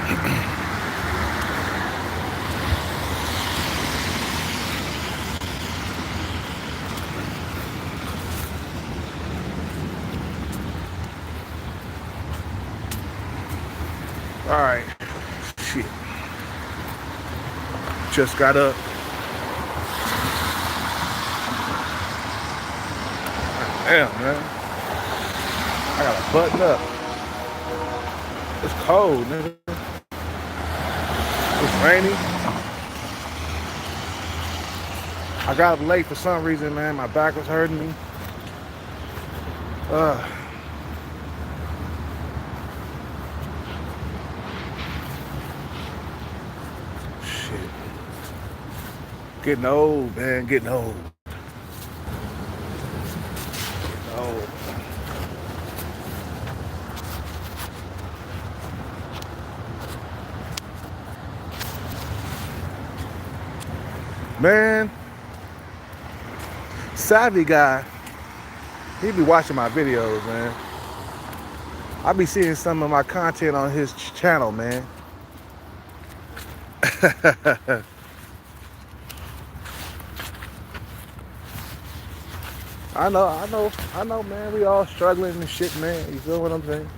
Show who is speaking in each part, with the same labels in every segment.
Speaker 1: All right, shit. Just got up. Damn, man. I gotta button up. It's cold, nigga. It's rainy. I got up late for some reason, man. My back was hurting me. Shit. Getting old, man. Getting old. Oh. Man, Savvy guy, he be watching my videos, man. I be seeing some of my content on his channel, man. I know, man. We all struggling and shit, man. You feel what I'm saying?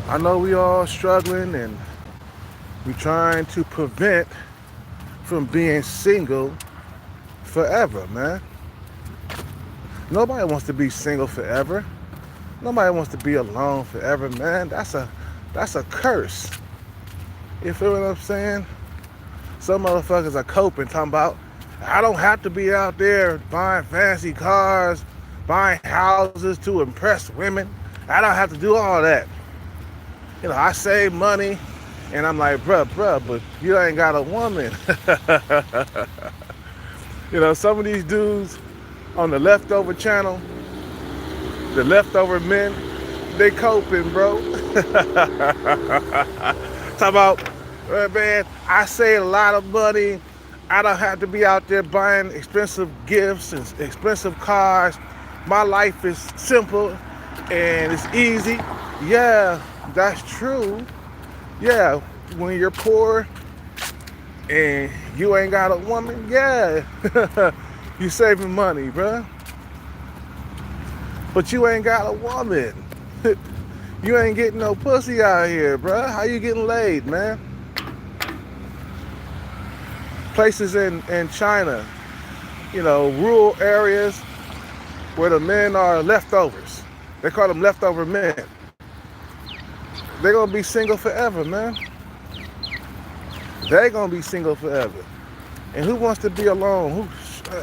Speaker 1: I know we all struggling and we trying to prevent from being single forever, man. Nobody wants to be single forever. Nobody wants to be alone forever, man. That's a curse. You feel what I'm saying? Some motherfuckers are coping, talking about, I don't have to be out there buying fancy cars, buying houses to impress women. I don't have to do all that. You know, I save money, and I'm like, bruh, but you ain't got a woman. You know, some of these dudes on the Leftover channel, the Leftover Men, they coping, bro. Talk about, man, I save a lot of money. I don't have to be out there buying expensive gifts and expensive cars. My life is simple and it's easy. Yeah, that's true. Yeah, when you're poor and you ain't got a woman, yeah, you saving money, bruh. But you ain't got a woman. You ain't getting no pussy out here, bruh. How you getting laid, man? Places in China, you know, rural areas where the men are leftovers. They call them leftover men. They're gonna be single forever, man. They're gonna be single forever. And who wants to be alone?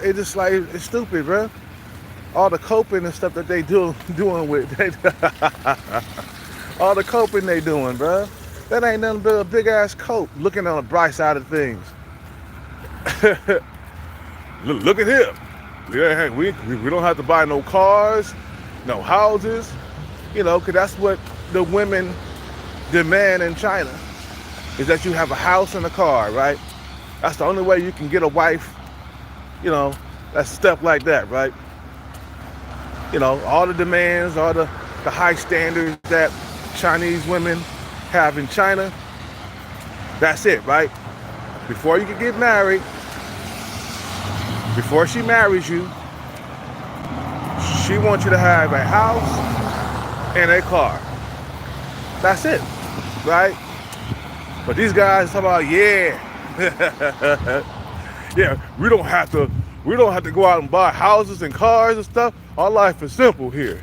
Speaker 1: It's just like, it's stupid, bro. All the coping and stuff that they doing with, all the coping they doing, bro. That ain't nothing but a big ass cope. Looking on the bright side of things. Look at him. Yeah, we don't have to buy no cars, no houses, you know, because that's what the women demand in China, is that you have a house and a car, right? That's the only way you can get a wife, you know, that's stuff like that, right? You know, all the demands, all the high standards that Chinese women have in China, that's it, right? Before you can get married, before she marries you, she wants you to have a house and a car. That's it, right? But these guys talk about, yeah, yeah, we don't have to go out and buy houses and cars and stuff. Our life is simple here.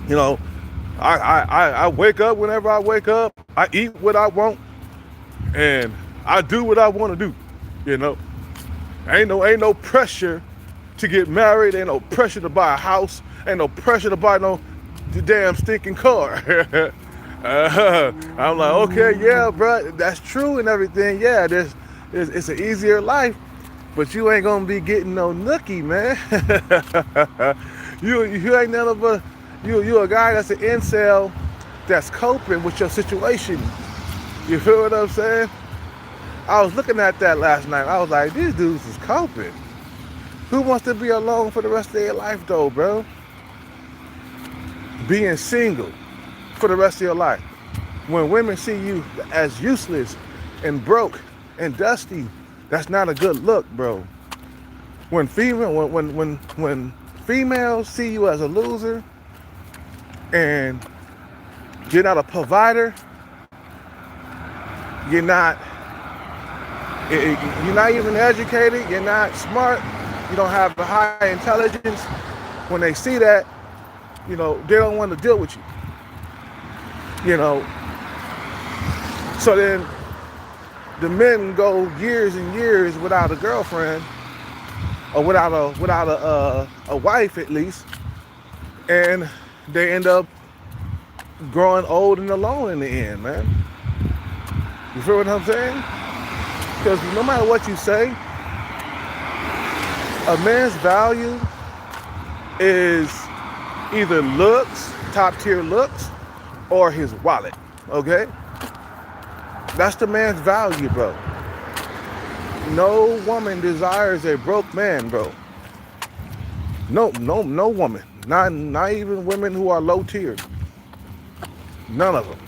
Speaker 1: You know, I wake up whenever I wake up. I eat what I want, and I do what I want to do. You know, ain't no pressure to get married. Ain't no pressure to buy a house. Ain't no pressure to buy no damn stinking car. I'm like, okay, yeah, bro, that's true and everything. Yeah, it's an easier life, but you ain't gonna be getting no nookie, man. you ain't none of a you a guy that's an incel that's coping with your situation. You feel what I'm saying? I was looking at that last night. I was like, these dudes is coping. Who wants to be alone for the rest of their life though, bro? Being single for the rest of your life. When women see you as useless and broke and dusty, that's not a good look, bro. When females see you as a loser and you're not a provider, you're not even educated, you're not smart, you don't have a high intelligence. When they see that, they don't want to deal with you. So then the men go years and years without a girlfriend or without a wife at least, and they end up growing old and alone in the end, man. You feel what I'm saying? Because no matter what you say, a man's value is either looks, top tier looks, or his wallet, okay? That's the man's value, bro. No woman desires a broke man, bro. No woman. Not even women who are low tier. None of them.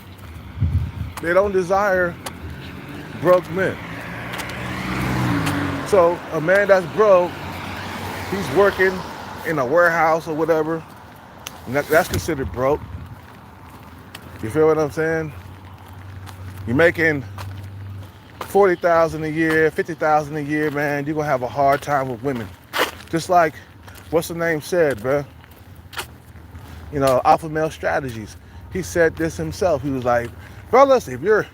Speaker 1: They don't desire broke men. So a man that's broke, he's working in a warehouse or whatever, and that's considered broke. You feel what I'm saying? You're making $40,000 a year, $50,000 a year, man. You're gonna have a hard time with women. Just like what's the name said, bro? Alpha Male Strategies. He said this himself. He was like, fellas, if you're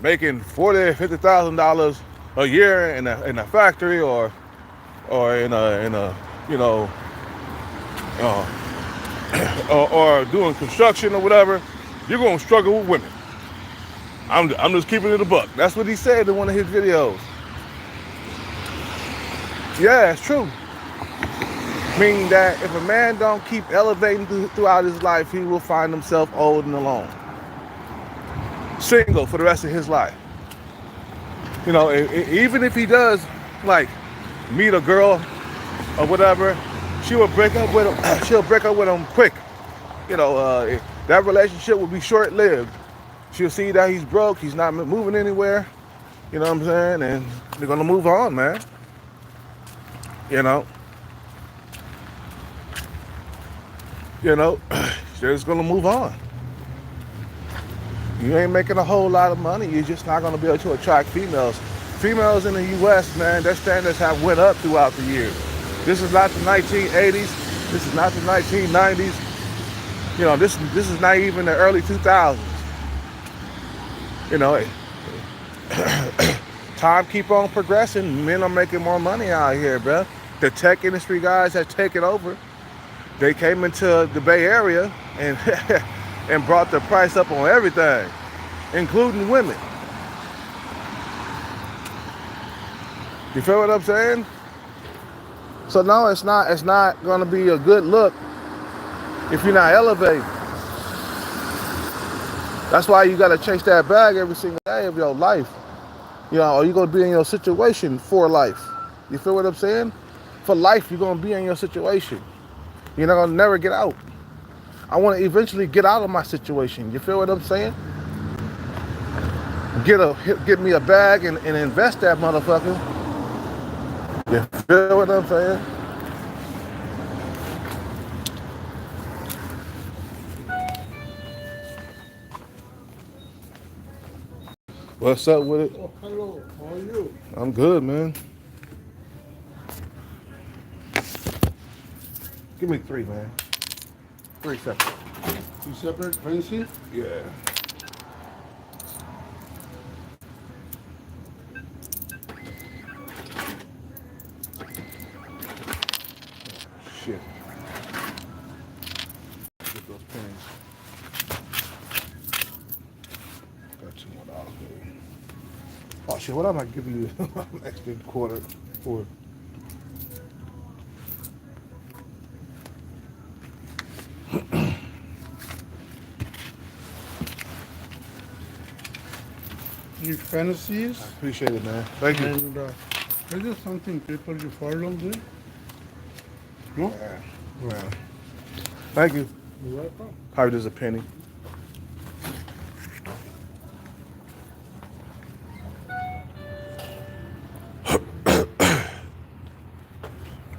Speaker 1: making $40,000, $50,000 a year in a factory or in a or doing construction or whatever, you're gonna struggle with women. I'm just keeping it a buck. That's what he said in one of his videos. Yeah, it's true. Meaning that if a man don't keep elevating throughout his life, he will find himself old and alone. Single for the rest of his life. Even if he does, like, meet a girl or whatever, she will break up with him. She'll break up with him quick. That relationship will be short-lived. She'll see that he's broke, he's not moving anywhere, you know what I'm saying? And they're gonna move on, man. They're just gonna move on. You ain't making a whole lot of money, you're just not gonna be able to attract females. Females in the US, man, their standards have went up throughout the years. This is not the 1980s, this is not the 1990s, this is not even the early 2000s. Time keep on progressing. Men are making more money out here, bro. The tech industry guys have taken over. They came into the Bay Area and and brought the price up on everything, including women. You feel what I'm saying? So no, it's not gonna be a good look if you're not elevating. That's why you gotta chase that bag every single day of your life. Or you're gonna be in your situation for life. You feel what I'm saying? For life, you're gonna be in your situation. You're not gonna never get out. I wanna eventually get out of my situation. You feel what I'm saying? Get me a bag and invest that motherfucker. You feel what I'm saying? What's up with it?
Speaker 2: Oh, hello. How are you?
Speaker 1: I'm good, man. Give me 3, man. 3 separate.
Speaker 2: 2 separate fancy?
Speaker 1: Yeah. Shit. Get those pens. Got $2 more, baby. Oh shit, what am I giving you an extra quarter for?
Speaker 2: three fantasies.
Speaker 1: Appreciate it, man. Thank you.
Speaker 2: And is there something paper you follow there? No?
Speaker 1: Yeah. Thank you.
Speaker 2: You're welcome.
Speaker 1: Probably just a penny.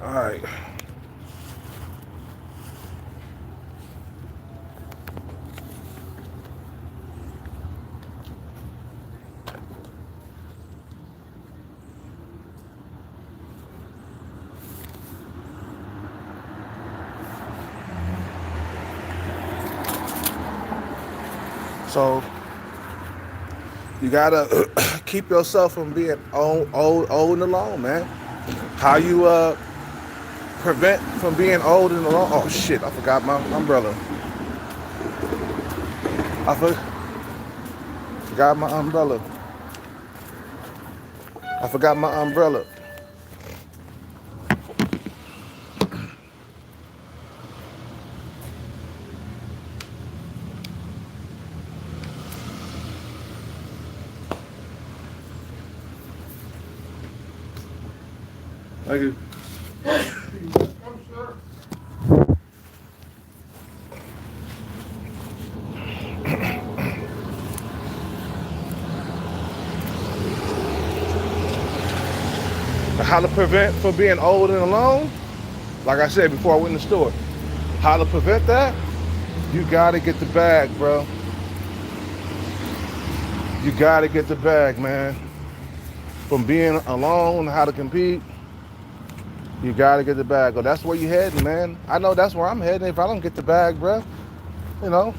Speaker 1: All right. So you gotta keep yourself from being old and alone, man. How you prevent from being old and alone? Oh shit! I forgot my umbrella. Forgot my umbrella. I forgot my umbrella. Thank you.
Speaker 2: Welcome, sir.
Speaker 1: How to prevent from being old and alone? Like I said before I went in the store. How to prevent that? You gotta get the bag, bro. You gotta get the bag, man. From being alone, how to compete, you gotta get the bag. Oh, that's where you heading, man. I know that's where I'm heading if I don't get the bag, bro. You know,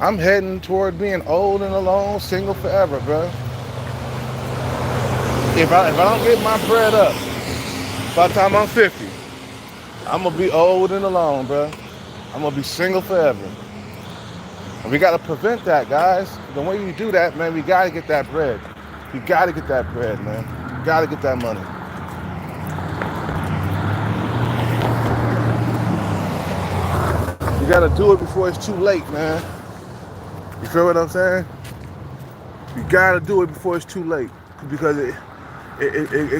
Speaker 1: I'm heading toward being old and alone, single forever, bro. If I don't get my bread up by the time I'm 50, I'm gonna be old and alone, bro. I'm gonna be single forever. And we gotta prevent that, guys. The way you do that, man, we gotta get that bread. You gotta get that bread, man. You gotta get that money. You gotta do it before it's too late, man. You feel what I'm saying? You gotta do it before it's too late, because it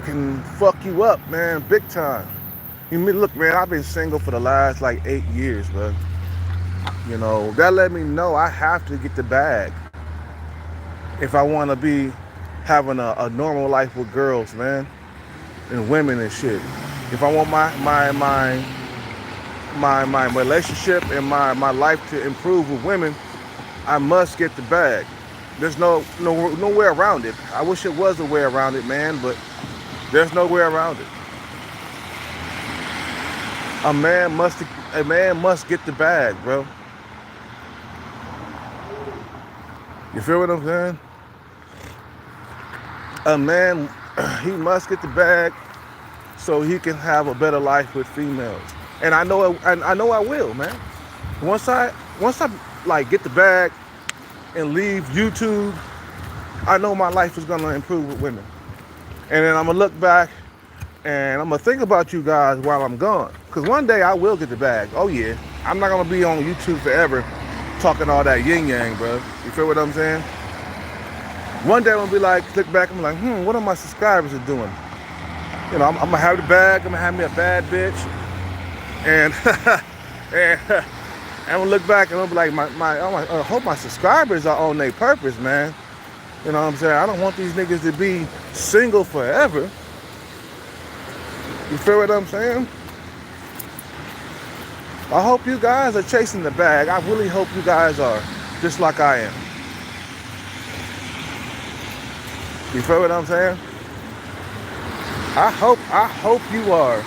Speaker 1: can fuck you up, man, big time. You mean, look, man, I've been single for the last like 8 years, bro. You know, that let me know I have to get the bag if I want to be having a normal life with girls, man, and women and shit. If I want my relationship and my life to improve with women, I must get the bag. There's no way around it. I wish it was a way around it, man, but there's no way around it. A man must get the bag, bro. You feel what I'm saying? A man, he must get the bag so he can have a better life with females. And I know I will, man. Once I like get the bag and leave YouTube, I know my life is gonna improve with women. And then I'm gonna look back and I'm gonna think about you guys while I'm gone. Cause one day I will get the bag. Oh yeah. I'm not gonna be on YouTube forever talking all that yin yang, bro. You feel what I'm saying? One day I'm gonna be like, look back, I'm like, what are my subscribers doing? You know, I'm gonna have the bag, I'm gonna have me a bad bitch. And and I'm gonna look back and I'm gonna be like, I hope my subscribers are on their purpose, man. You know what I'm saying? I don't want these niggas to be single forever. You feel what I'm saying? I hope you guys are chasing the bag. I really hope you guys are, just like I am. You feel what I'm saying? I hope you are.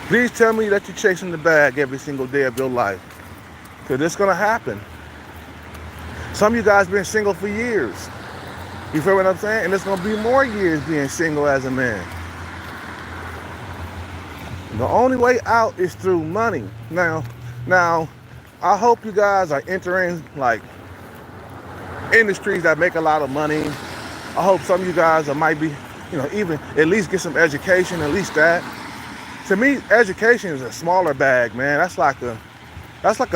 Speaker 1: Please tell me that you're chasing the bag every single day of your life. Because it's going to happen. Some of you guys been single for years. You feel what I'm saying? And it's going to be more years being single as a man. The only way out is through money. Now, I hope you guys are entering like industries that make a lot of money. I hope some of you guys might be, even at least get some education, at least that. To me, education is a smaller bag, man. That's like a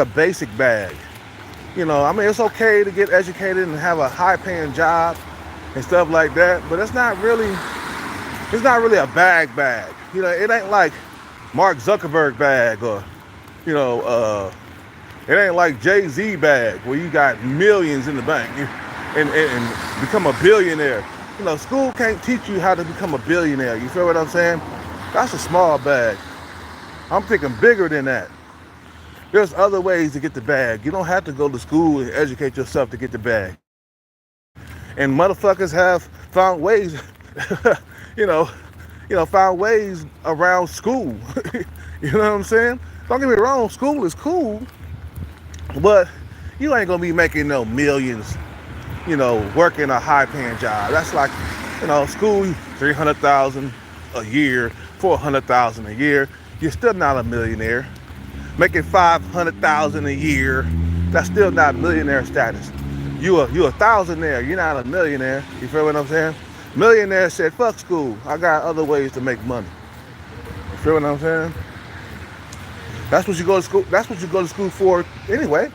Speaker 1: basic bag. You know, I mean, it's okay to get educated and have a high-paying job and stuff like that, but it's not really a bag. You know, it ain't like Mark Zuckerberg bag or, you know, it ain't like Jay-Z bag where you got millions in the bank and become a billionaire. You know, school can't teach you how to become a billionaire. You feel what I'm saying? That's a small bag. I'm thinking bigger than that. There's other ways to get the bag. You don't have to go to school and educate yourself to get the bag. And motherfuckers have found ways, you know, found ways around school. You know what I'm saying? Don't get me wrong, school is cool, but you ain't gonna be making no millions, you know, working a high-paying job. That's like, you know, school, 300,000 a year, 400,000 a year. You're still not a millionaire. Making 500,000 a year, that's still not millionaire status. You a thousandaire. You're not a millionaire. You feel what I'm saying? Millionaire said, "Fuck school. I got other ways to make money." You feel what I'm saying? That's what you go to school. That's what you go to school for anyway.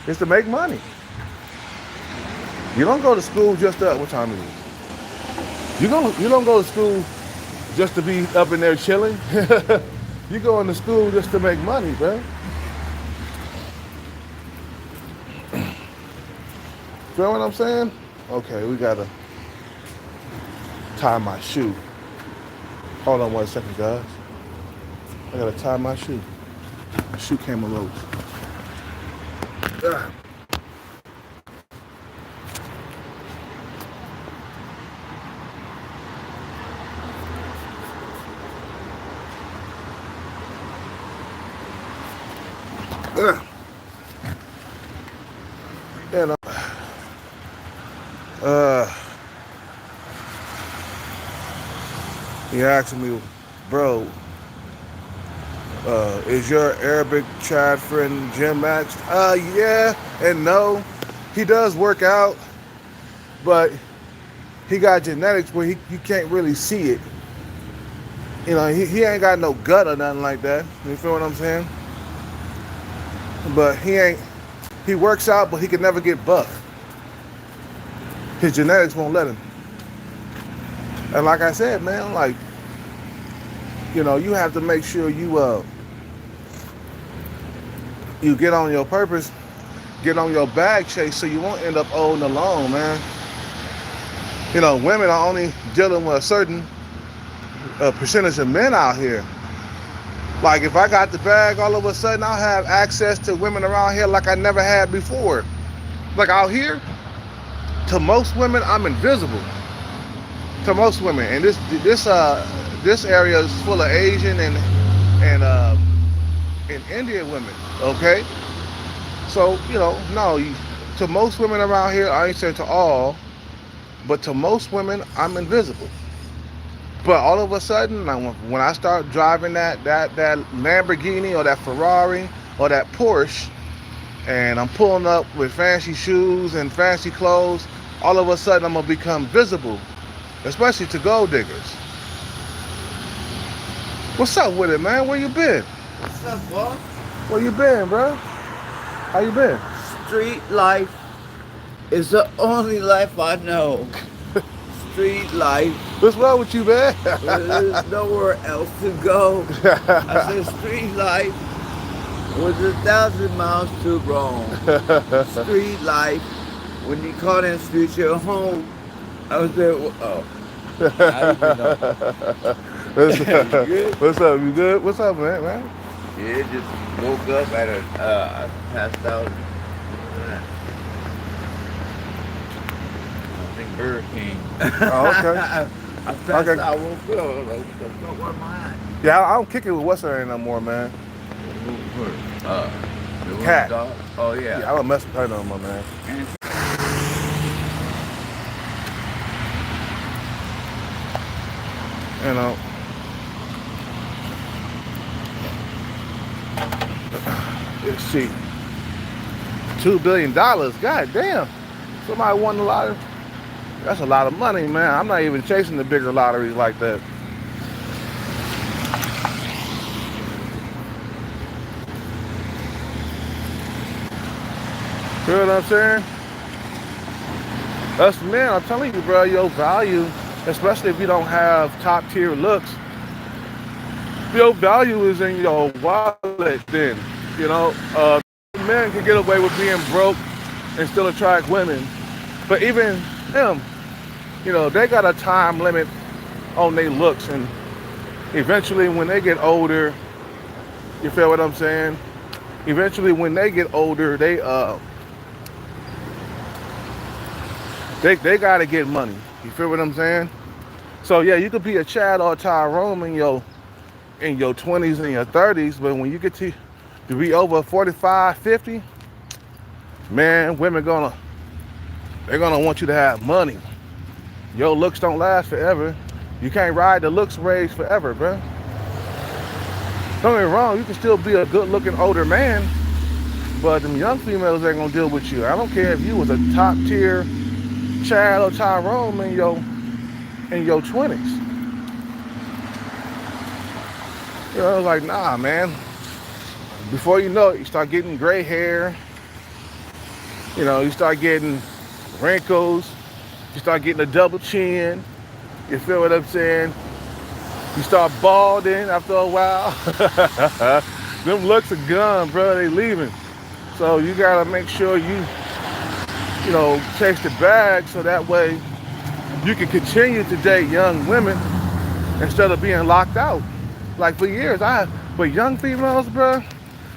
Speaker 1: Is to make money. You don't go to school just to, what time is it? You don't go to school just to be up in there chilling. You go into school just to make money, bro. Feel what I'm saying? Okay, we gotta tie my shoe. Hold on 1 second, guys. I gotta tie my shoe. My shoe came loose. Ah. Ah. You know, he asked me, bro, is your Arabic Chad friend gym maxed? Yeah and no. He does work out, but he got genetics where you can't really see it. You know, he ain't got no gut or nothing like that. You feel what I'm saying? But he works out, but he can never get buff. His genetics won't let him. And like I said, man, like, you know, you have to make sure you get on your purpose, get on your bag chase so you won't end up owing alone, man. You know, women are only dealing with a certain percentage of men out here. Like, if I got the bag, all of a sudden I'll have access to women around here like I never had before. Like out here, to most women, I'm invisible. To most women, and this area is full of Asian and Indian women. Okay, so you know, no, to most women around here, I ain't saying to all, but to most women, I'm invisible. But all of a sudden, when I start driving that Lamborghini or that Ferrari or that Porsche, and I'm pulling up with fancy shoes and fancy clothes, all of a sudden I'm gonna become visible, especially to gold diggers. What's up with it, man? Where you been?
Speaker 3: What's up, boss?
Speaker 1: Where you been, bro? How you been?
Speaker 3: Street life is the only life I know. Street life.
Speaker 1: What's wrong with you, man?
Speaker 3: There's nowhere else to go. I said street life was 1,000 miles to roam. Street life, when you call in street your home, I was there. Oh, I even know.
Speaker 1: What's up?
Speaker 3: You good?
Speaker 1: What's up? You good? What's up, man?
Speaker 3: Yeah, just woke up at I passed out. I think Burger King.
Speaker 1: Oh, okay.
Speaker 3: I passed
Speaker 1: Okay.
Speaker 3: out. I woke up. I was like, what the fuck, where am I at?
Speaker 1: Yeah, I don't kick it with what's her name no more, man.
Speaker 3: The little
Speaker 1: Cat.
Speaker 3: dog? Oh, yeah.
Speaker 1: Yeah, I don't mess with her no more, man. You know. Let's see. $2 billion. God damn. Somebody won the lottery. That's a lot of money, man. I'm not even chasing the bigger lotteries like that. You know what I'm saying? Us men, I'm telling you, bro, your value, especially if you don't have top tier looks, your value is in your wallet then. You know, men can get away with being broke and still attract women. But even them, you know, they got a time limit on their looks, and eventually when they get older, you feel what I'm saying? Eventually when they get older, they gotta get money. You feel what I'm saying? So yeah, you could be a Chad or Tyrone in your 20s and your 30s, but when you get to be over 45, 50, man, women they're gonna want you to have money. Your looks don't last forever. You can't ride the looks race forever, bro. Don't get me wrong, you can still be a good-looking older man, but them young females ain't gonna deal with you. I don't care if you was a top-tier Chad or Tyrone in your 20s. You know, it's like, nah, man. Before you know it, you start getting gray hair. You know, you start getting wrinkles. You start getting a double chin. You feel what I'm saying? You start balding after a while. Them looks are gone, bro. They leaving. So you gotta make sure you chase the bag so that way you can continue to date young women instead of being locked out. Like for years, with young females, bro,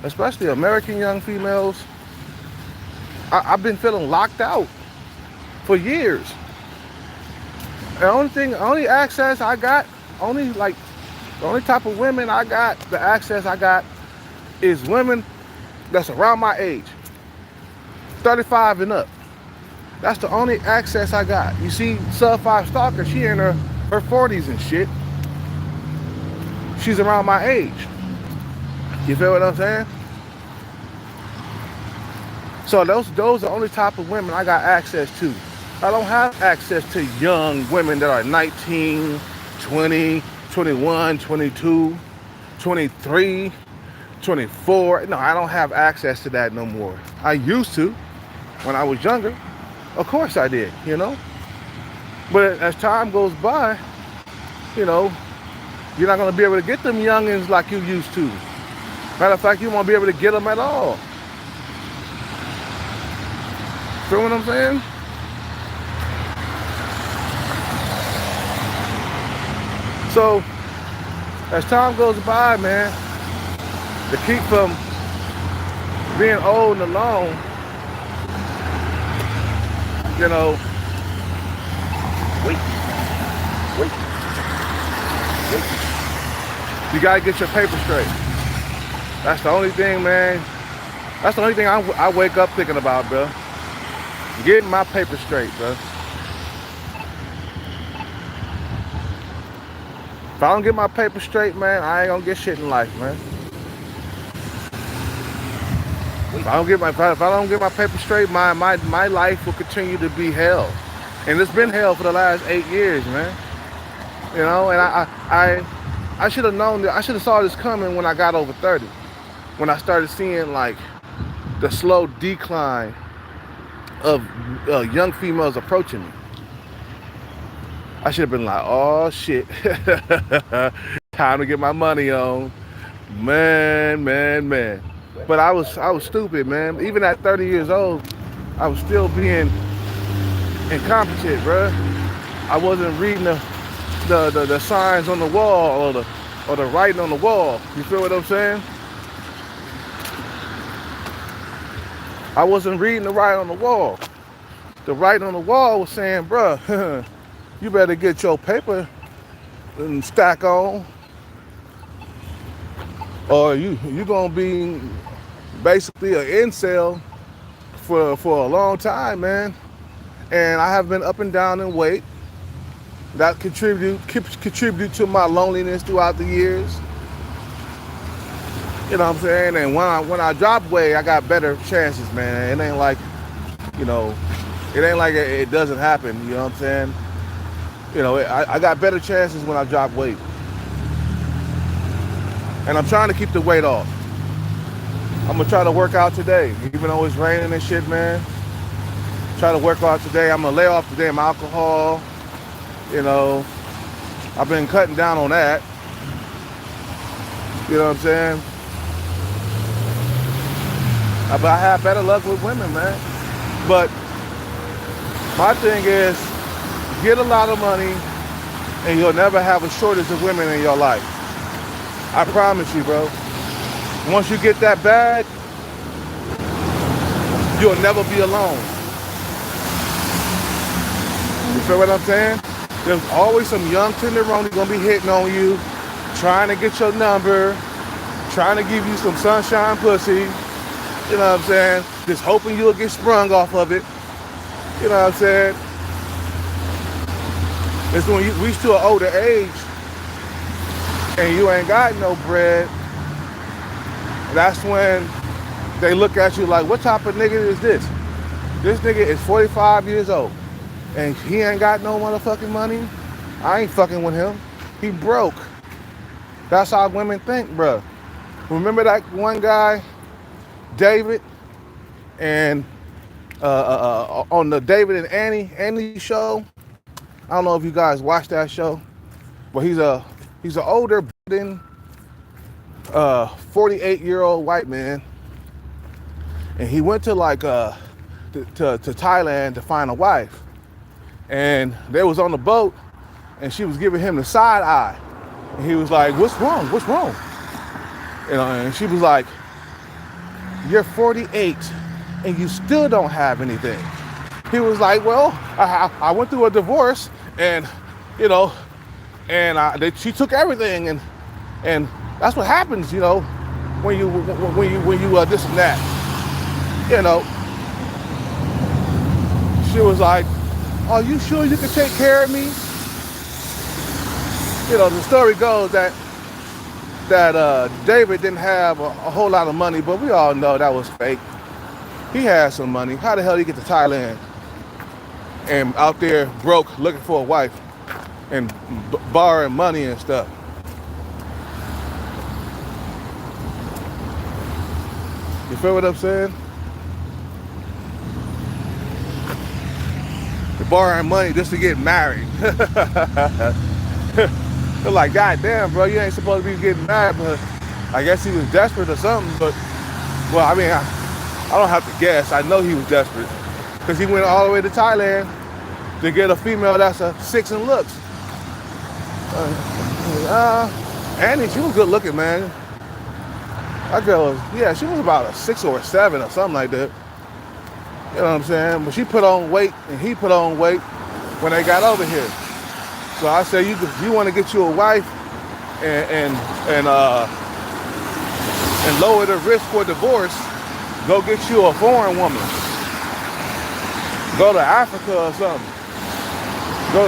Speaker 1: especially American young females, I've been feeling locked out for years. The only access I got, the only type of women I got, the access I got is women that's around my age, 35 and up. That's the only access I got. You see, Sub-5 Stalker, she in her 40s and shit. She's around my age. You feel what I'm saying? So those are the only type of women I got access to. I don't have access to young women that are 19, 20, 21, 22, 23, 24. No, I don't have access to that no more. I used to when I was younger. Of course I did, you know. But as time goes by, you know, you're not gonna be able to get them youngins like you used to. Matter of fact, you won't be able to get them at all. Feel what I'm saying? So, as time goes by, man, to keep from being old and alone, you know, you gotta get your paper straight. That's the only thing, man. That's the only thing I wake up thinking about, bro. Getting my paper straight, bro. If I don't get my paper straight, man, I ain't gonna get shit in life, man. If I don't get my paper straight, my life will continue to be hell. And it's been hell for the last 8 years, man. You know, and I should have known that. I should have saw this coming when I got over 30. When I started seeing like the slow decline of young females approaching me. I should have been like, oh shit, time to get my money on, man. But I was stupid, man. Even at 30 years old, I was still being incompetent, bro. I wasn't reading the signs on the wall or the writing on the wall. You feel what I'm saying? I wasn't reading the writing on the wall. The writing on the wall was saying, bruh, you better get your paper and stack on, or you gonna be basically an incel for a long time, man. And I have been up and down in weight. That contribute to my loneliness throughout the years. You know what I'm saying? And when I drop weight, I got better chances, man. It ain't like, you know, it doesn't happen. You know what I'm saying? You know, I got better chances when I drop weight. And I'm trying to keep the weight off. I'm gonna try to work out today, even though it's raining and shit, man. Try to work out today. I'm gonna lay off the damn alcohol. You know, I've been cutting down on that. You know what I'm saying? But I have better luck with women, man. But my thing is, get a lot of money and you'll never have a shortage of women in your life. I promise you, bro. Once you get that bag, you'll never be alone. You feel what I'm saying? There's always some young tenderoni gonna be hitting on you, trying to get your number, trying to give you some sunshine pussy. You know what I'm saying? Just hoping you'll get sprung off of it. You know what I'm saying? It's when you reach to an older age and you ain't got no bread, that's when they look at you like, what type of nigga is this? This nigga is 45 years old and he ain't got no motherfucking money. I ain't fucking with him. He broke. That's how women think, bruh. Remember that one guy, David, and on the David and Annie show? I don't know if you guys watch that show, but he's an older, 48-year-old white man, and he went to like to Thailand to find a wife, and they was on the boat, and she was giving him the side eye, and he was like, "What's wrong? What's wrong?" You know, and she was like, "You're 48, and you still don't have anything." He was like, "Well, I went through a divorce, and you know, and she took everything, and that's what happens, you know, when you this and that, you know." She was like, "Are you sure you can take care of me?" You know, the story goes that David didn't have a whole lot of money, but we all know that was fake. He had some money. How the hell did he get to Thailand and out there broke looking for a wife and borrowing money and stuff? You feel what I'm saying? You're borrowing money just to get married. They're like, God damn, bro, you ain't supposed to be getting married, but I guess he was desperate or something. But, well, I mean, I don't have to guess. I know he was desperate because he went all the way to Thailand to get a female that's a 6 in looks. Annie, she was good looking, man. That girl was, yeah, she was about a 6 or a 7 or something like that. You know what I'm saying? But she put on weight and he put on weight when they got over here. So I said, you want to get you a wife and lower the risk for divorce, go get you a foreign woman. Go to Africa or something.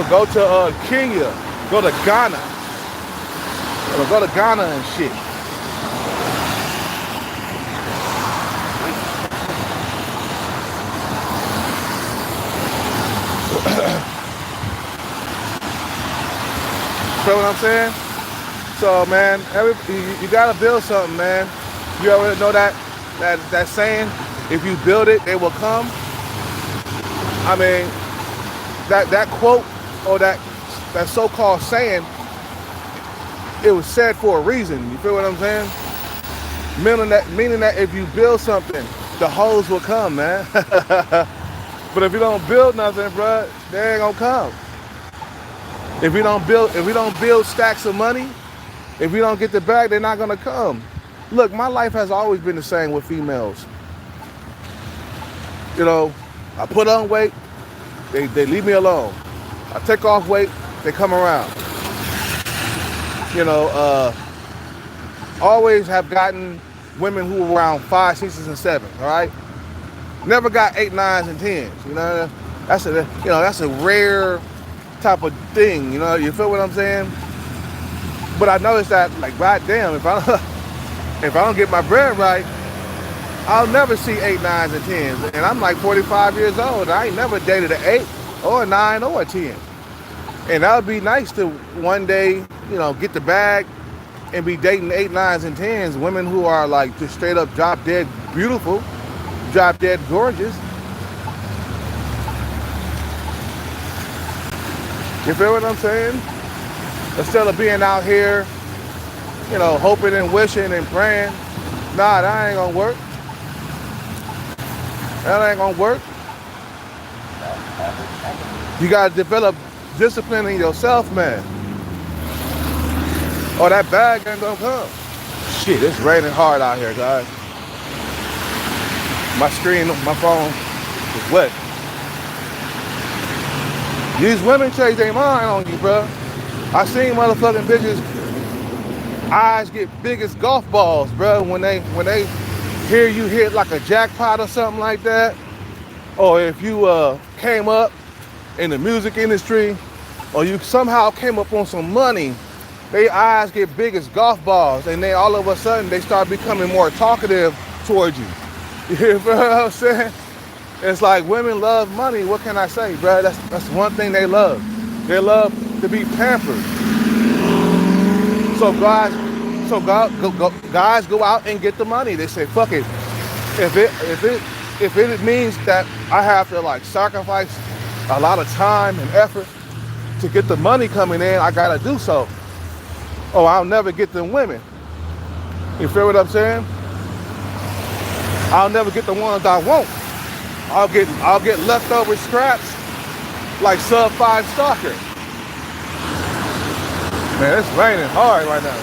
Speaker 1: Go to Kenya. Go to Ghana. Go to Ghana and shit. Feel what I'm saying? So, man, you gotta build something, man. You already know that saying, if you build it, they will come. I mean, that quote or that so-called saying, it was said for a reason. You feel what I'm saying? Meaning that if you build something, the hoes will come, man. But if you don't build nothing, bro, they ain't gonna come. If we don't build stacks of money, if we don't get the bag, they're not gonna come. Look, my life has always been the same with females. You know, I put on weight, they leave me alone. I take off weight, they come around. You know, always have gotten women who were around 5, 6, and 7. All right, never got 8, 9s, and 10s. You know, that's a rare type of thing. You know, you feel what I'm saying? But I noticed that, like, goddamn, if I don't get my bread right, I'll never see 8, 9s, and 10s. And I'm like 45 years old. I ain't never dated an 8 or a 9 or a 10. And that would be nice to one day, you know, get the bag and be dating 8, 9s, and 10s, women who are like just straight up drop dead beautiful, drop dead gorgeous. You feel what I'm saying? Instead of being out here, you know, hoping and wishing and praying. Nah, that ain't gonna work. That ain't gonna work. You gotta develop discipline in yourself, man. Or that bag ain't gonna come. Shit, it's raining hard out here, guys. My screen, my phone is wet. These women change their mind on you, bro. I seen motherfucking bitches eyes get big as golf balls, bro, when they hear you hit like a jackpot or something like that. Or if you came up in the music industry, or you somehow came up on some money, their eyes get big as golf balls, and they all of a sudden they start becoming more talkative towards you. You hear what I'm saying? It's like women love money. What can I say, bro? That's one thing they love. They love to be pampered. So guys go out and get the money. They say, fuck it. If it means that I have to like sacrifice a lot of time and effort to get the money coming in, I gotta do so. Oh, I'll never get them women. You feel what I'm saying? I'll never get the ones I want. I'll get leftover scraps like sub 5 stalker. Man, it's raining hard right now.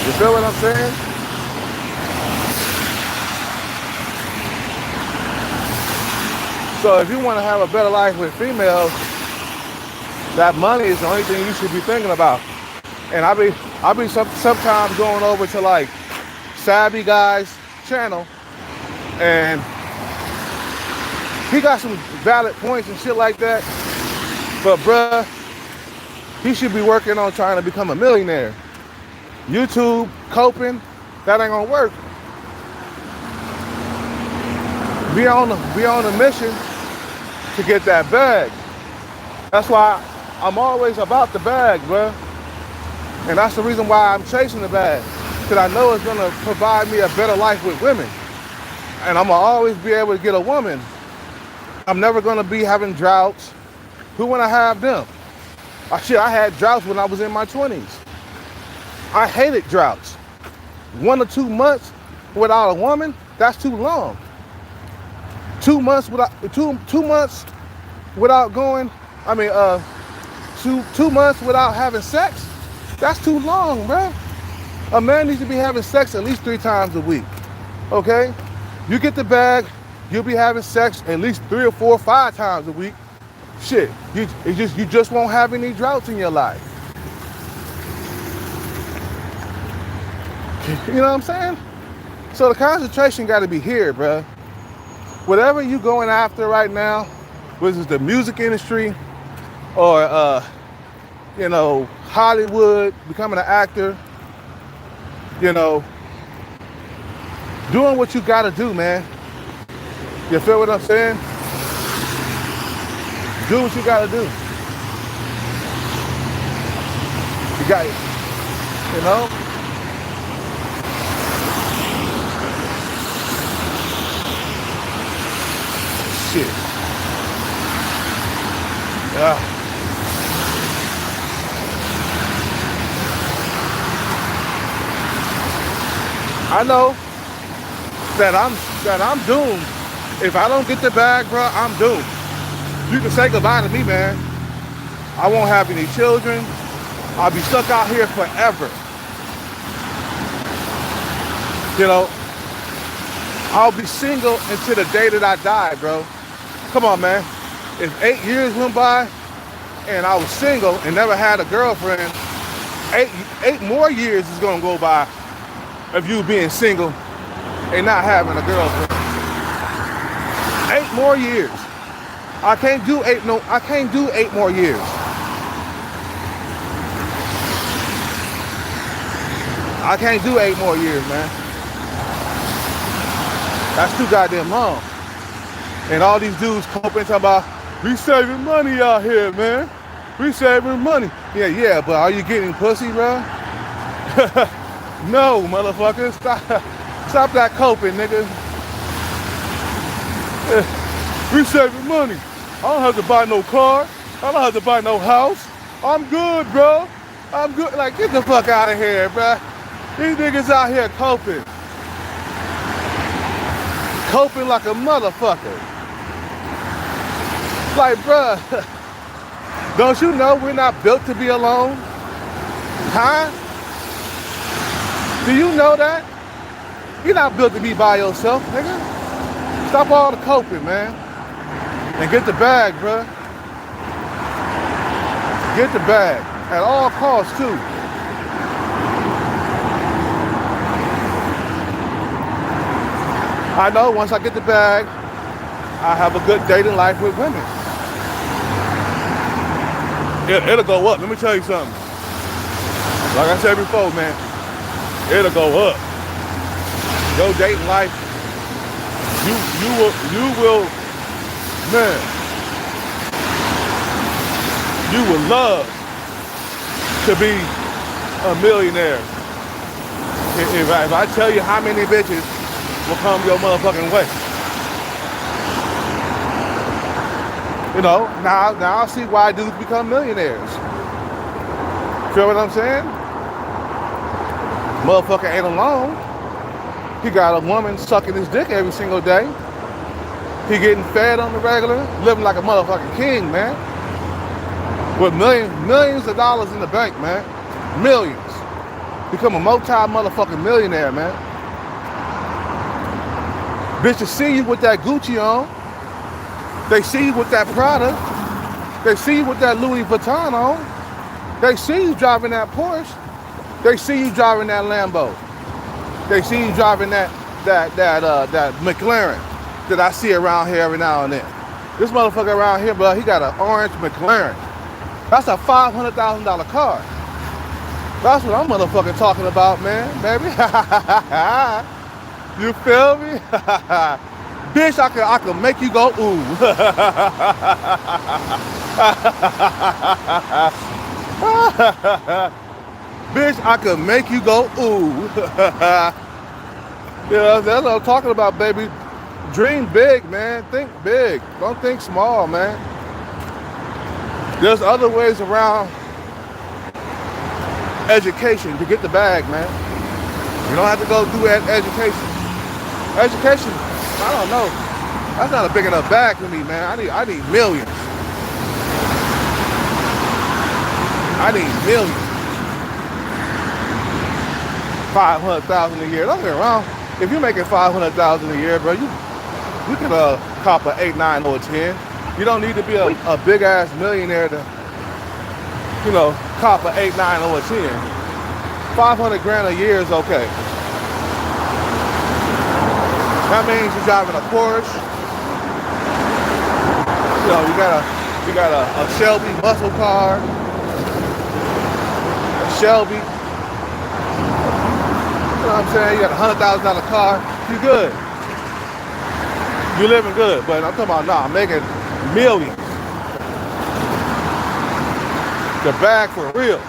Speaker 1: You feel what I'm saying? So if you want to have a better life with females, that money is the only thing you should be thinking about. And I'll be sometimes going over to like Savvy Guy's channel, and he got some valid points and shit like that. But bruh, he should be working on trying to become a millionaire. YouTube coping, that ain't gonna work. Be on a mission to get that bag. That's why I'm always about the bag, bruh. And that's the reason why I'm chasing the bag. Because I know it's gonna provide me a better life with women. And I'm gonna always be able to get a woman. I'm never gonna be having droughts. Who wanna have them? I had droughts when I was in my 20s. I hated droughts. 1 or 2 months without a woman, that's too long. 2 months without 2 months without going, 2 months without having sex, that's too long, bro. A man needs to be having sex at least 3 times a week, okay? You get the bag, you'll be having sex at least 3 or 4 or 5 times a week. Shit, you just won't have any droughts in your life. You know what I'm saying? So the concentration got to be here, bro. Whatever you going after right now, whether it's the music industry or Hollywood, becoming an actor, doing what you gotta do, man. You feel what I'm saying? Do what you gotta do. You got it, Shit. Yeah. I know that I'm doomed. If I don't get the bag, bro, I'm doomed. You can say goodbye to me, man. I won't have any children. I'll be stuck out here forever. I'll be single until the day that I die, bro. Come on, man. If 8 years went by and I was single and never had a girlfriend, eight more years is gonna go by of you being single and not having a girlfriend. 8 more years. I can't do 8 more years. I can't do 8 more years, man. That's too goddamn long. And all these dudes coping talking about, we saving money out here, man. We saving money. Yeah, but are you getting pussy, bro? No, motherfucker. Stop that coping, nigga. We saving money. I don't have to buy no car. I don't have to buy no house. I'm good, bro. I'm good. Like, get the fuck out of here, bro. These niggas out here coping. Coping like a motherfucker. Like, bruh, don't you know we're not built to be alone? Huh? Do you know that? You're not built to be by yourself, nigga. Stop all the coping, man. And get the bag, bruh. Get the bag. At all costs, too. I know once I get the bag, I have a good dating life with women. It'll go up. Let me tell you something. Like I said before, man, it'll go up. Your dating life, you will, man, you will love to be a millionaire. If I tell you how many bitches will come your motherfucking way. You know, now I see why dudes become millionaires. Feel what I'm saying? Motherfucker ain't alone. He got a woman sucking his dick every single day. He getting fed on the regular, living like a motherfucking king, man. With millions of dollars in the bank, man. Millions. Become a multi-motherfucking millionaire, man. Bitches see you with that Gucci on. They see you with that Prada. They see you with that Louis Vuitton on. They see you driving that Porsche. They see you driving that Lambo. They see you driving that McLaren that I see around here every now and then. This motherfucker around here, bro, he got an orange McLaren. That's a $500,000 car. That's what I'm motherfucking talking about, man, baby. You feel me? Bitch, I can make you go ooh. Bitch, I can make you go ooh. Yeah, that's what I'm talking about, baby. Dream big, man. Think big. Don't think small, man. There's other ways around education to get the bag, man. You don't have to go do education. Education, I don't know. That's not a big enough bag for me, man. I need millions. I need millions. 500,000 a year. Don't get me wrong. If you're making 500,000 a year, bro, you can cop a 8, 9, or a 10. You don't need to be a big ass millionaire to, you know, cop a 8, 9, or a 10. 500 grand a year is okay. That means you're driving a Porsche. You know, you got a Shelby muscle car. A Shelby. You know what I'm saying? You got a $100,000 car. You good. You living good. But I'm talking about, nah, I'm making millions. The bag for real.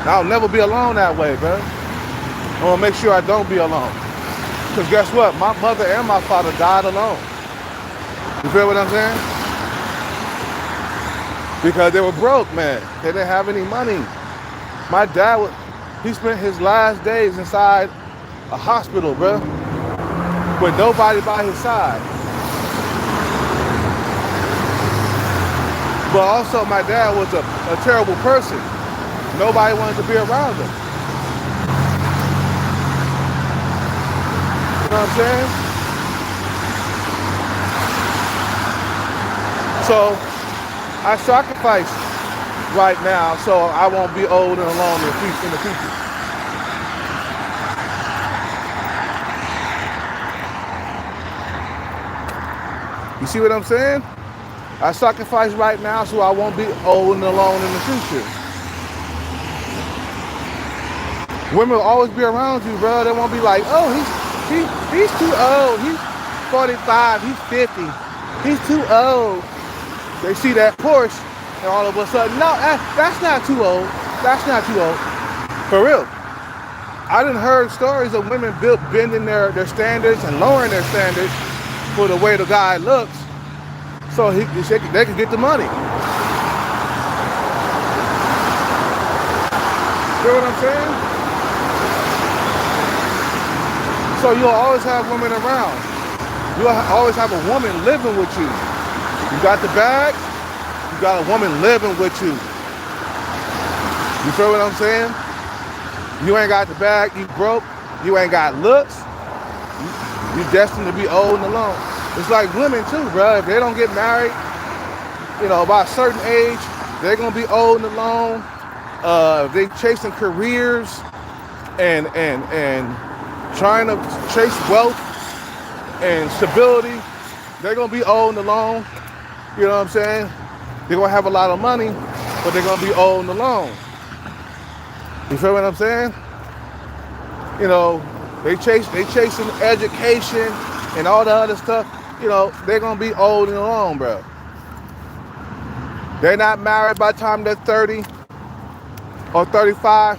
Speaker 1: I'll never be alone that way, bro. I want to make sure I don't be alone. Because guess what? My mother and my father died alone. You feel what I'm saying? Because they were broke, man. They didn't have any money. My dad, he spent his last days inside a hospital, bro, with nobody by his side. But also my dad was a terrible person. Nobody wanted to be around him. You know what I'm saying? So I sacrifice right now so I won't be old and alone in the future. You see what I'm saying? I sacrifice right now so I won't be old and alone in the future. Women will always be around you, bro. They won't be like, oh, he's too old. 45, he's 50. He's too old. They see that Porsche, and all of a sudden, no, that's not too old. That's not too old. For real. I done heard stories of women bending their standards and lowering their standards for the way the guy looks, so they can get the money. You know what I'm saying? So you'll always have women around. You'll always have a woman living with you. You got the bag, you got a woman living with you. You feel what I'm saying? You ain't got the bag, you broke, you ain't got looks, you destined to be old and alone. It's like women too, bro. If they don't get married, by a certain age, they're gonna be old and alone. If they chasing careers and trying to chase wealth and stability, they're gonna be old and alone. You know what I'm saying? They're gonna have a lot of money, but they're gonna be old and alone. You feel what I'm saying? They chasing education and all the other stuff. They're gonna be old and alone, bro. They're not married by the time they're 30 or 35.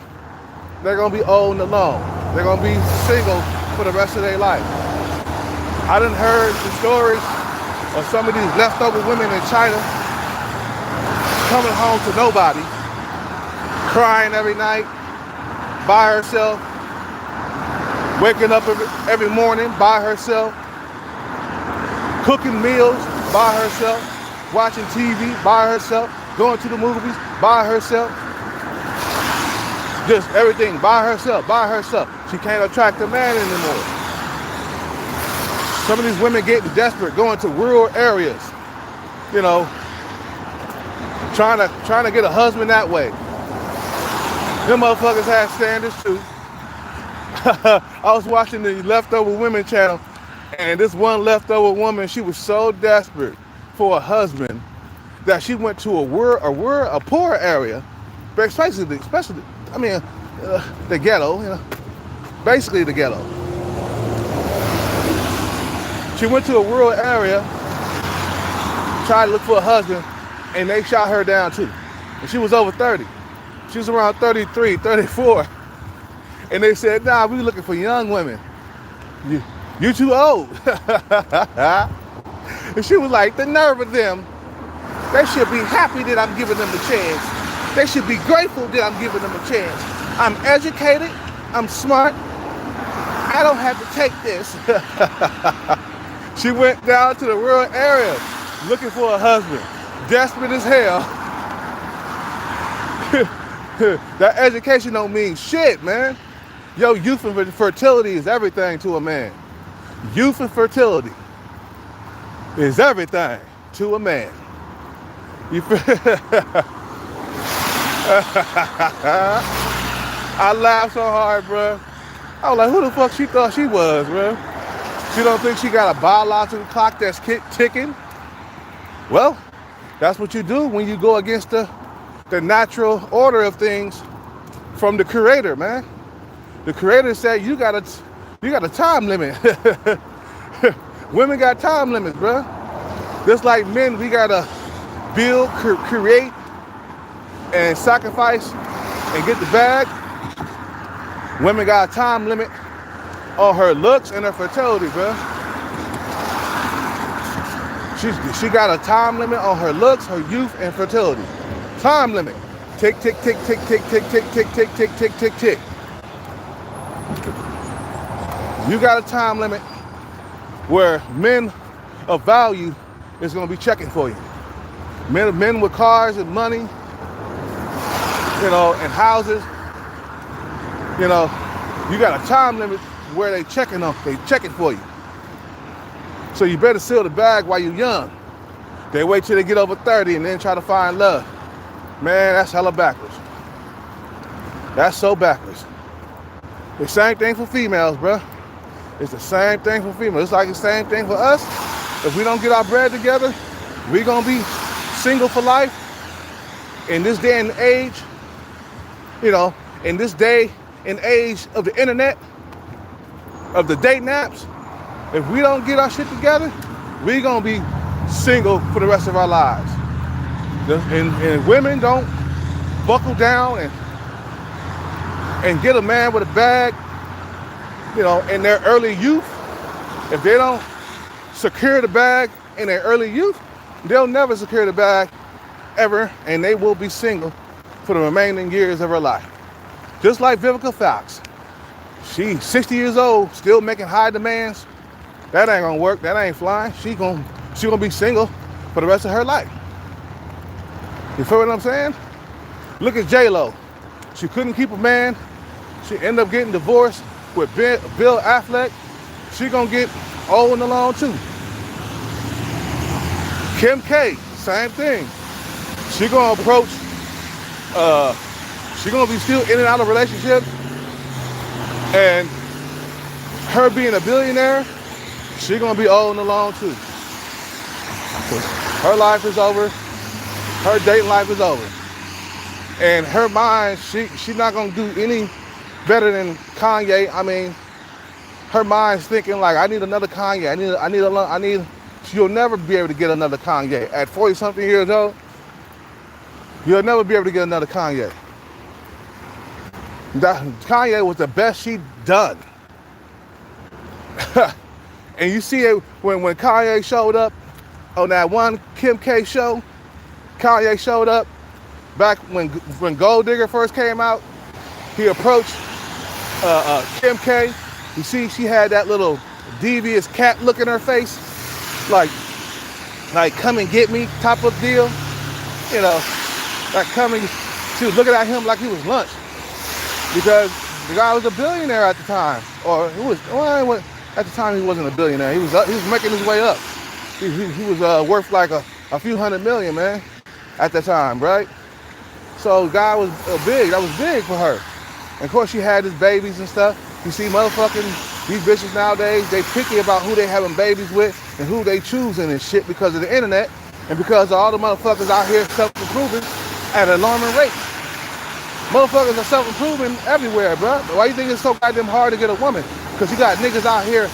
Speaker 1: They're gonna be old and alone. They're gonna be single for the rest of their life. I done heard the stories of some of these leftover women in China coming home to nobody, crying every night, by herself, waking up every morning by herself, cooking meals by herself, watching TV by herself, going to the movies by herself, just everything by herself. She can't attract a man anymore. Some of these women getting desperate, going to rural areas, trying to get a husband that way. Them motherfuckers have standards too. I was watching the Leftover Women channel, and this one leftover woman, she was so desperate for a husband that she went to a poor area, especially the ghetto, basically the ghetto. She went to a rural area, tried to look for a husband, and they shot her down too. And she was over 30. She was around 33, 34. And they said, nah, we looking for young women. You too old. And she was like, the nerve of them. They should be happy that I'm giving them a chance. They should be grateful that I'm giving them a chance. I'm educated. I'm smart. I don't have to take this. She went down to the rural area looking for a husband. Desperate as hell. That education don't mean shit, man. Yo, youth and fertility is everything to a man. Youth and fertility is everything to a man. You feel? I laughed so hard, bro. I was like, who the fuck she thought she was, bro? She don't think she got a biological clock that's ticking? Well, that's what you do when you go against the natural order of things from the Creator, man. The Creator said you got a time limit. Women got time limits, bro. Just like men, we gotta build, create, and sacrifice and get the bag. Women got a time limit on her looks and her fertility, bro. She got a time limit on her looks, her youth, and fertility. Time limit. Tick, tick, tick, tick, tick, tick, tick, tick, tick, tick, tick, tick, tick. You got a time limit where men of value is going to be checking for you. Men with cars and money, and houses. You got a time limit where they checking for you. So you better seal the bag while you're young. They wait till they get over 30 and then try to find love. Man, that's hella backwards. That's so backwards. The same thing for females, bro. It's the same thing for females. It's like the same thing for us. If we don't get our bread together, we're gonna be single for life. In this day and age, in this day and age of the internet, of the dating apps, If we don't get our shit together, we gonna be single for the rest of our lives. And women don't buckle down and get a man with a bag, you know, in their early youth. If they don't secure the bag in their early youth, they'll never secure the bag ever, and they will be single for the remaining years of her life. Just like Vivica Fox. She's 60 years old, still making high demands. That ain't gonna work, that ain't flying. She gonna be single for the rest of her life. You feel what I'm saying? Look at J-Lo. She couldn't keep a man. She ended up getting divorced with Bill Affleck. She gonna get old and alone too. Kim K, same thing. She gonna approach, she gonna be still in and out of relationships. And her being a billionaire, she gonna be old and alone too. Her life is over. Her dating life is over. And her mind, she not gonna do any better than Kanye. I mean, her mind's thinking like, I need another Kanye. I need. You'll never be able to get another Kanye. At 40-something years old, you'll never be able to get another Kanye. Kanye was the best she done. And you see it when Kanye showed up on that one Kim K show. Kanye showed up back when Gold Digger first came out. He approached Kim K. You see, she had that little devious cat look in her face, like come and get me type of deal. You know, like she was looking at him like he was lunch, because the guy was a billionaire at the time, or at the time he wasn't a billionaire. He was making his way up. He was worth like a few $100 million, man, at the time, right? So the guy was big. That was big for her. And of course, she had his babies and stuff. You see, motherfucking these bitches nowadays, they picky about who they having babies with and who they choosing and shit because of the internet and because of all the motherfuckers out here self-improving at an alarming rate. Motherfuckers are self-improving everywhere, bro. Why you think it's so goddamn hard to get a woman? Because you got niggas out here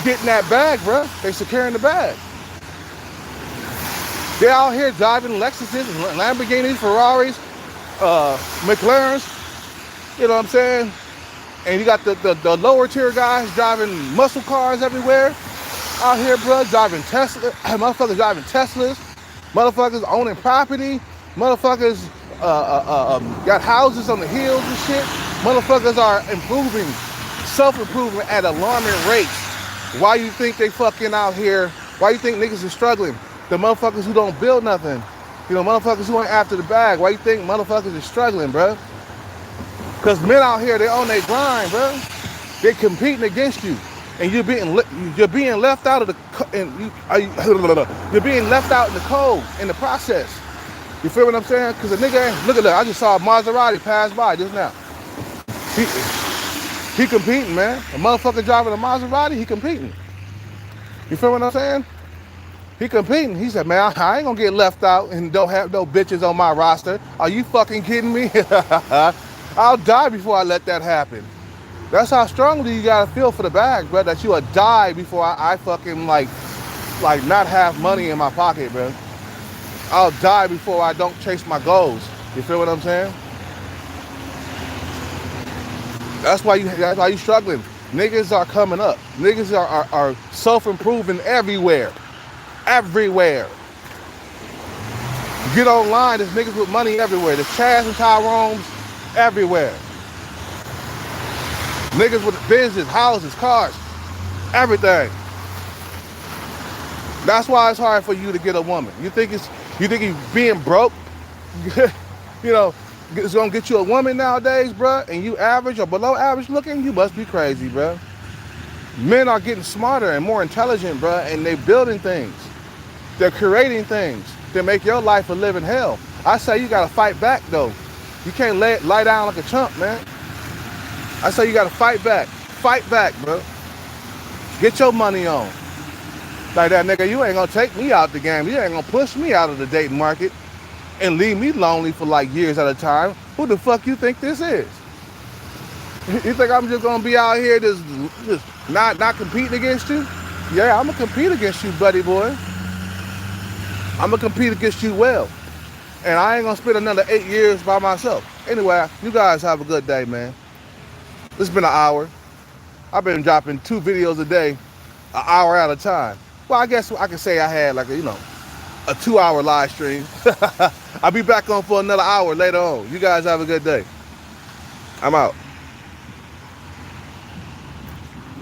Speaker 1: getting that bag, bro. They securing the bag. They out here driving Lexuses, Lamborghinis, Ferraris, McLarens. You know what I'm saying? And you got the lower tier guys driving muscle cars everywhere out here, bro. Driving Tesla, motherfuckers driving Teslas, motherfuckers owning property, motherfuckers got houses on the hills and shit. Motherfuckers are improving, self-improving at alarming rates. Why you think they fucking out here? Why you think niggas are struggling? The motherfuckers who don't build nothing. You know, motherfuckers who ain't after the bag. Why you think motherfuckers are struggling, bro? Because men out here, they on their grind, bro. They competing against you. And you're being left out of you're being left out in the cold in the process. You feel what I'm saying? Because a nigga, look at that. I just saw a Maserati pass by just now. He competing, man. A motherfucker driving a Maserati, he competing. You feel what I'm saying? He competing. He said, man, I ain't gonna get left out and don't have no bitches on my roster. Are you fucking kidding me? I'll die before I let that happen. That's how strongly you gotta feel for the bag, bro, that you would die before I fucking like not have money in my pocket, bro. I'll die before I don't chase my goals. You feel what I'm saying? That's why you struggling. Niggas are coming up. Niggas are self-improving everywhere. Everywhere. Get online, there's niggas with money everywhere. There's Chaz and Tyrone's everywhere. Niggas with business, houses, cars, everything. That's why it's hard for you to get a woman. You think being broke, you know, it's gonna get you a woman nowadays, bro, and you average or below average looking, you must be crazy, bro. Men are getting smarter and more intelligent, bro, and they building things. They're creating things that make your life a living hell. I say you gotta fight back, though. You can't lie down like a chump, man. I say you gotta fight back. Fight back, bro. Get your money on. Like that, nigga, you ain't gonna take me out the game. You ain't gonna push me out of the dating market and leave me lonely for like years at a time. Who the fuck you think this is? You think I'm just gonna be out here just not competing against you? Yeah, I'm gonna compete against you, buddy boy. I'm gonna compete against you well. And I ain't gonna spend another 8 years by myself. Anyway, you guys have a good day, man. It's been an hour. I've been dropping 2 videos a day, an hour at a time. Well, I guess I can say I had like a 2-hour live stream. I'll be back on for another hour later on. You guys have a good day. I'm out.